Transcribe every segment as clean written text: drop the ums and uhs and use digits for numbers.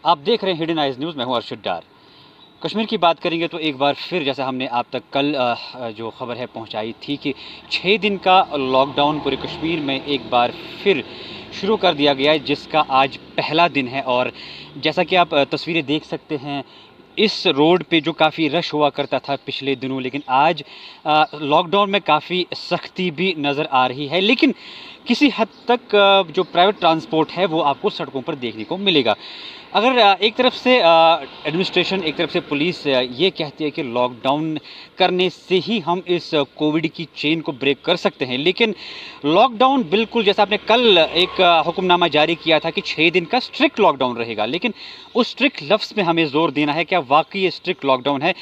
आप देख रहे हैं हिडन आइज न्यूज़। मैं हूं अर्शद डार। कश्मीर की बात करेंगे तो एक बार फिर जैसा हमने आप तक कल जो खबर है पहुंचाई थी कि 6 दिन का लॉकडाउन पूरे कश्मीर में एक बार फिर शुरू कर दिया गया है, जिसका आज पहला दिन है। और जैसा कि आप तस्वीरें देख सकते हैं, इस रोड पे जो काफ़ी रश हुआ करता था पिछले दिनों, लेकिन आज लॉकडाउन में काफ़ी सख्ती भी नज़र आ रही है। लेकिन किसी हद तक जो प्राइवेट ट्रांसपोर्ट है वो आपको सड़कों पर देखने को मिलेगा। अगर एक तरफ से एडमिनिस्ट्रेशन, एक तरफ से पुलिस ये कहती है कि लॉकडाउन करने से ही हम इस कोविड की चेन को ब्रेक कर सकते हैं, लेकिन लॉकडाउन बिल्कुल जैसा आपने कल एक हुक्मनामा जारी किया था कि 6 दिन का स्ट्रिक्ट लॉकडाउन रहेगा, लेकिन उस स्ट्रिक्ट लफ्ज़ में हमें ज़ोर देना है। क्या वाकई ये स्ट्रिक्ट लॉकडाउन है?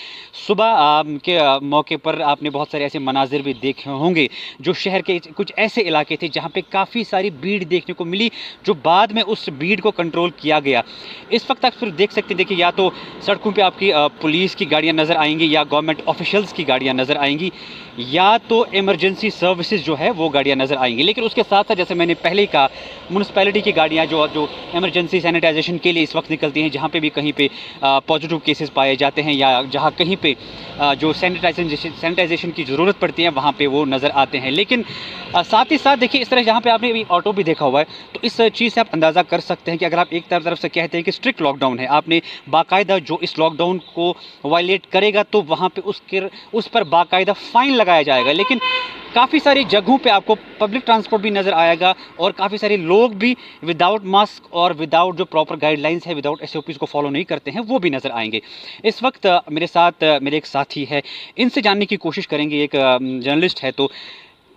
सुबह के मौके पर आपने बहुत सारे ऐसे मनाजिर भी देखे होंगे, जो शहर के कुछ ऐसे इलाके थे जहाँ पे काफ़ी सारी भीड़ देखने को मिली, जो बाद में उस भीड़ को कंट्रोल किया गया। इस वक्त आप फिर देख सकते हैं, देखिए, या तो सड़कों पे आपकी पुलिस की गाड़ियां नज़र आएंगी, या गवर्नमेंट ऑफिशियल्स की गाड़ियां नज़र आएंगी, या तो इमरजेंसी सर्विसेज जो है वो गाड़ियां नज़र आएंगी। लेकिन उसके साथ साथ जैसे मैंने पहले ही कहा, म्यूनसिपैलिटी की गाड़ियां जो इमरजेंसी सैनिटाइजेशन के लिए इस वक्त निकलती हैं, जहाँ पे भी कहीं पे पॉजिटिव केसेस पाए जाते हैं, या जहाँ कहीं पे जो सैनिटाइजेशन की ज़रूरत पड़ती है, वहाँ पे वो नज़र आते हैं। लेकिन साथ ही साथ देखिए, इस तरह जहाँ पे आपने अभी ऑटो भी देखा हुआ है, तो इस चीज़ से आप अंदाज़ा कर सकते हैं कि अगर आप एक तरफ से कहते हैं कि स्ट्रिक्ट लॉकडाउन है, आपने बाकायदा जो इस लॉकडाउन को वायलेट करेगा तो वहाँ पे उस पर बाकायदा फ़ाइन लगाया जाएगा। लेकिन काफ़ी सारी जगहों पे आपको पब्लिक ट्रांसपोर्ट भी नज़र आएगा, और काफ़ी सारे लोग भी विदाउट मास्क और विदाउट जो प्रॉपर गाइडलाइंस है, विदाउट SOPs को फॉलो नहीं करते हैं, वो भी नज़र आएंगे। इस वक्त मेरे साथ मेरे एक साथी है, इनसे जानने की कोशिश करेंगे। एक जर्नलिस्ट है, तो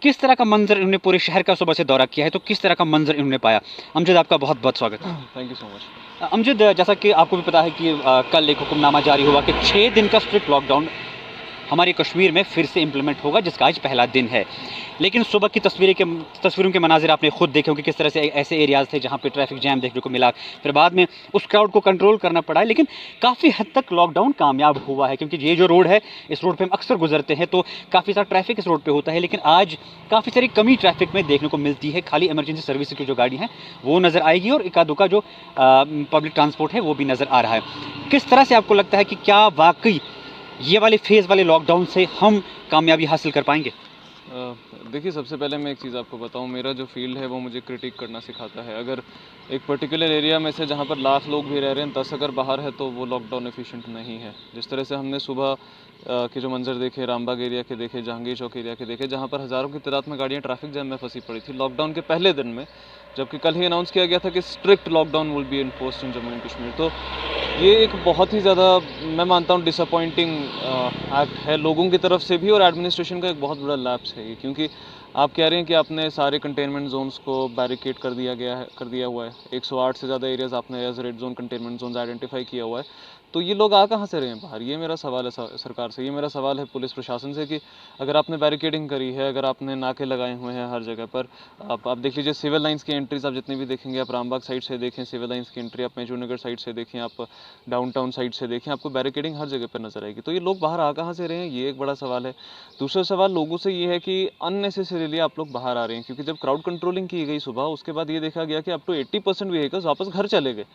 किस तरह का मंजर इन्होंने पूरे शहर का सुबह से दौरा किया है, तो किस तरह का मंजर इन्होंने पाया। अमजद, आपका बहुत बहुत स्वागत है। Thank you so much. Amjad, जैसा कि आपको भी पता है कि कल एक हुक्मनामा जारी हुआ कि 6 दिन का स्ट्रिक्ट लॉकडाउन हमारे कश्मीर में फिर से इम्प्लीमेंट होगा, जिसका आज पहला दिन है। लेकिन सुबह की तस्वीरों के मनाजिर आपने खुद देखे होंगे, किस तरह से ऐसे एरियाज़ थे जहाँ पे ट्रैफिक जैम देखने को मिला। फिर बाद में उस क्राउड को कंट्रोल करना पड़ा है, लेकिन काफ़ी हद तक लॉकडाउन कामयाब हुआ है, क्योंकि ये जो रोड है, इस रोड पे हम अक्सर गुजरते हैं तो काफ़ी सारा ट्रैफिक इस रोड पे होता है। लेकिन आज काफ़ी सारी कमी ट्रैफिक में देखने को मिलती है। खाली इमरजेंसी सर्विस की जो गाड़ी हैं वो नज़र आएगी, और इक्का दुक्का जो पब्लिक ट्रांसपोर्ट है वो भी नज़र आ रहा है। किस तरह से आपको लगता है कि क्या वाकई ये वाले फेज़ वाले लॉकडाउन से हम कामयाबी हासिल कर पाएंगे? देखिए, सबसे पहले मैं एक चीज़ आपको बताऊं, मेरा जो फील्ड है वो मुझे क्रिटिक करना सिखाता है। अगर एक पर्टिकुलर एरिया में से जहां पर लाख लोग भी रह रहे हैं, 10 अगर बाहर है तो वो लॉकडाउन एफिशिएंट नहीं है। जिस तरह से हमने सुबह के जो मंजर देखे, रामबाग एरिया के देखे, जहांगीर चौक एरिया के देखे, जहां पर हज़ारों की तादाद में गाड़ियाँ ट्रैफिक जैम में फंसी पड़ी थी लॉकडाउन के पहले दिन में, जबकि कल ही अनाउंस किया गया था कि strict lockdown will be enforced in Jammu and Kashmir. तो ये एक बहुत ही ज़्यादा, मैं मानता हूँ, डिसअपॉइंटिंग एक्ट है लोगों की तरफ से भी, और एडमिनिस्ट्रेशन का एक बहुत बड़ा लैप्स है ये। क्योंकि आप कह रहे हैं कि आपने सारे कंटेनमेंट जोन्स को बैरिकेड कर दिया हुआ है। 108 से ज़्यादा एरियाज़ आपने as red zone, containment zone identify किया हुआ है। तो ये लोग आ कहाँ से रहे हैं बाहर? ये मेरा सवाल है सरकार से, ये मेरा सवाल है पुलिस प्रशासन से, कि अगर आपने बैरिकेडिंग करी है, अगर आपने नाके लगाए हुए हैं हर जगह पर, आप देख लीजिए सिविल लाइन्स की एंट्रीज आप जितनी भी देखेंगे, आप रामबाग साइड से देखें सिविल लाइन्स की एंट्री, आप मेजूर नगर साइड से देखें, आप डाउनटाउन साइड से देखें, आपको बैरिकेडिंग हर जगह पर नजर आएगी। तो ये लोग बाहर आ कहाँ से रहे हैं, ये एक बड़ा सवाल है। दूसरा सवाल लोगों से ये है कि अननेसेसरीली आप लोग बाहर आ रहे हैं, क्योंकि जब क्राउड कंट्रोलिंग की गई सुबह, उसके बाद ये देखा गया कि अप टू 80% व्हीकल्स वापस घर चले गए।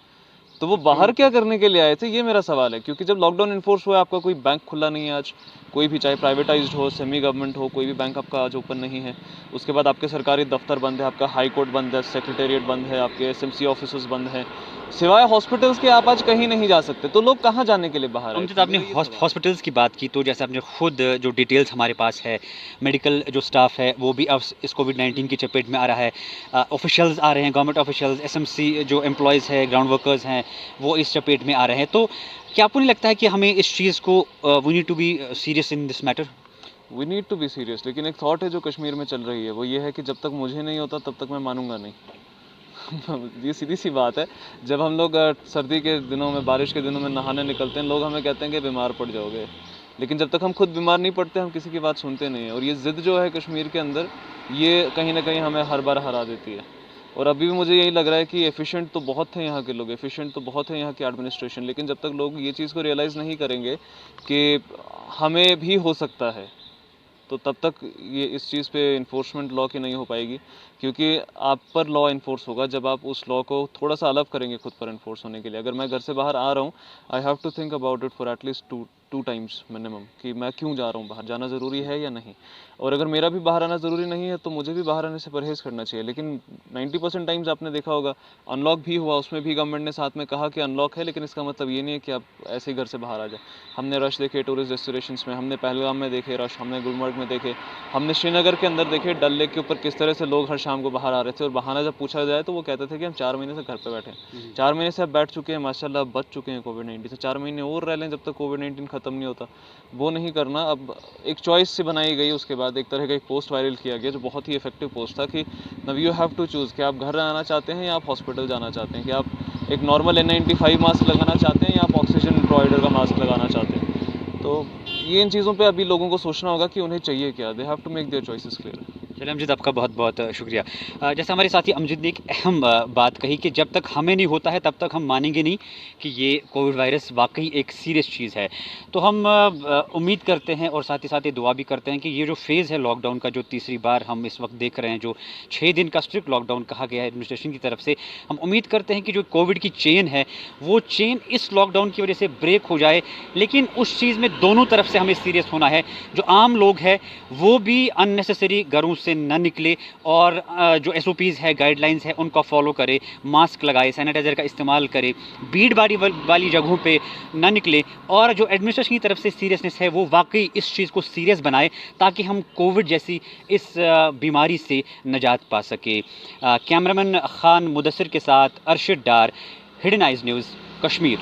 तो वो बाहर क्या करने के लिए आए थे, ये मेरा सवाल है। क्योंकि जब लॉकडाउन इन्फोर्स हुआ, आपका कोई बैंक खुला नहीं है आज, कोई भी, चाहे प्राइवेटाइज्ड हो, सेमी गवर्नमेंट हो, कोई भी बैंक आपका आज ओपन नहीं है। उसके बाद आपके सरकारी दफ्तर बंद है, आपका हाई कोर्ट बंद है, सेक्रेटेरिएट बंद है, आपके SMC ऑफिस बंद है, सिवाय हॉस्पिटल्स के आप आज कहीं नहीं जा सकते। तो लोग कहाँ जाने के लिए बाहर आए? आपने हॉस्पिटल्स की बात की, तो जैसे आपने खुद जो डिटेल्स हमारे पास है, मेडिकल जो स्टाफ है वो भी अब इस कोविड-19 की चपेट में आ रहा है। ऑफिशियल्स आ रहे हैं, गवर्नमेंट ऑफिशियल्स, SMC जो एम्प्लॉयज़ हैं, ग्राउंड वर्कर्स हैं, वो इस चपेट में आ रहे हैं। तो क्या आपको नहीं लगता है कि हमें इस चीज़ को we need to be serious in this matter? We need to be serious, लेकिन एक थॉट है जो कश्मीर में चल रही है, वो ये है कि जब तक मुझे नहीं होता तब तक मैं मानूंगा नहीं। ये सीधी सी बात है। जब हम लोग सर्दी के दिनों में, बारिश के दिनों में नहाने निकलते हैं, लोग हमें कहते हैं कि बीमार पड़ जाओगे, लेकिन जब तक हम खुद बीमार नहीं पड़ते, हम किसी की बात सुनते नहीं हैं। और ये ज़िद जो है कश्मीर के अंदर, ये कहीं ना कहीं हमें हर बार हरा देती है। और अभी भी मुझे यही लग रहा है कि एफिशिएंट तो बहुत थे यहाँ के लोग, एफिशिएंट तो बहुत है यहाँ की एडमिनिस्ट्रेशन, लेकिन जब तक लोग ये चीज़ को रियलाइज़ नहीं करेंगे कि हमें भी हो सकता है, तो तब तक ये इस चीज़ पे इन्फोर्समेंट लॉ की नहीं हो पाएगी। क्योंकि आप पर लॉ इन्फोर्स होगा जब आप उस लॉ को थोड़ा सा अलग करेंगे खुद पर इन्फोर्स होने के लिए। अगर मैं घर से बाहर आ रहा हूँ, I have to think about it for at least two times minimum, कि मैं क्यों जा रहा हूँ बाहर, जाना ज़रूरी है या नहीं। और अगर मेरा भी बाहर आना ज़रूरी नहीं है तो मुझे भी बाहर आने से परहेज़ करना चाहिए। लेकिन 90% टाइम्स आपने देखा होगा अनलॉक भी हुआ, उसमें भी गवर्नमेंट ने साथ में कहा कि अनलॉक है, लेकिन इसका मतलब ये नहीं है कि आप ऐसे ही घर से बाहर आ जाए। हमने रश देखे टूरिस्ट डेस्टिनेशंस में, हमने पहलगाम में देखे रश, हमने गुलमर्ग में देखे, हमने श्रीनगर के अंदर देखे डल लेक के ऊपर किस तरह से लोग हर शाम को बाहर आ रहे थे। और बहाना जब पूछा जाए तो वो कहते थे कि हम 4 महीने से घर पे बैठे हैं। 4 महीने से अब बैठ चुके हैं, माशाल्लाह बच चुके हैं कोविड-19 से। 4 महीने और रह लें जब तक कोविड-19 ख़त्म नहीं होता, वो नहीं करना। अब एक चॉइस से बनाई गई, उसके बाद एक तरह का एक पोस्ट वायरल किया गया जो बहुत ही इफेक्टिव पोस्ट था कि नव यू हैव टू चूज़ कि आप घर आना चाहते हैं या आप हॉस्पिटल जाना चाहते हैं, कि आप एक नॉर्मल N95 मास्क लगाना चाहते हैं या आप ऑक्सीजन प्रोवाइडर का मास्क लगाना चाहते हैं। तो ये इन चीज़ों पे अभी लोगों को सोचना होगा कि उन्हें चाहिए क्या। They have to make their choices clear. चलिए अमजद, आपका बहुत बहुत शुक्रिया। जैसे हमारे साथी अमजद ने एक अहम बात कही कि जब तक हमें नहीं होता है तब तक हम मानेंगे नहीं कि ये कोविड वायरस वाकई एक सीरियस चीज़ है। तो हम उम्मीद करते हैं और साथ ही साथ ये दुआ भी करते हैं कि ये जो फेज़ है लॉकडाउन का, जो तीसरी बार हम इस वक्त देख रहे हैं, जो 6 दिन का स्ट्रिक्ट लॉकडाउन कहा गया है एडमिनिस्ट्रेशन की तरफ से, हम उम्मीद करते हैं कि जो कोविड की चेन है वो चेन इस लॉकडाउन की वजह से ब्रेक हो जाए। लेकिन उस चीज़ में दोनों तरफ से हमें सीरियस होना है। जो आम लोग हैं वो भी अननेसेसरी घरों से न निकले और जो SOPs है, गाइडलाइंस है, उनका फॉलो करे, मास्क लगाए, सैनिटाइज़र का इस्तेमाल करे, भीड़ भाड़ी वाली जगहों पे न निकले। और जो एडमिनिस्ट्रेशन की तरफ से सीरियसनेस है वो वाकई इस चीज़ को सीरियस बनाए ताकि हम कोविड जैसी इस बीमारी से निजात पा सके। कैमरामैन खान मुदस्सिर के साथ अरशद डार, हिडन आइज़ न्यूज़, कश्मीर।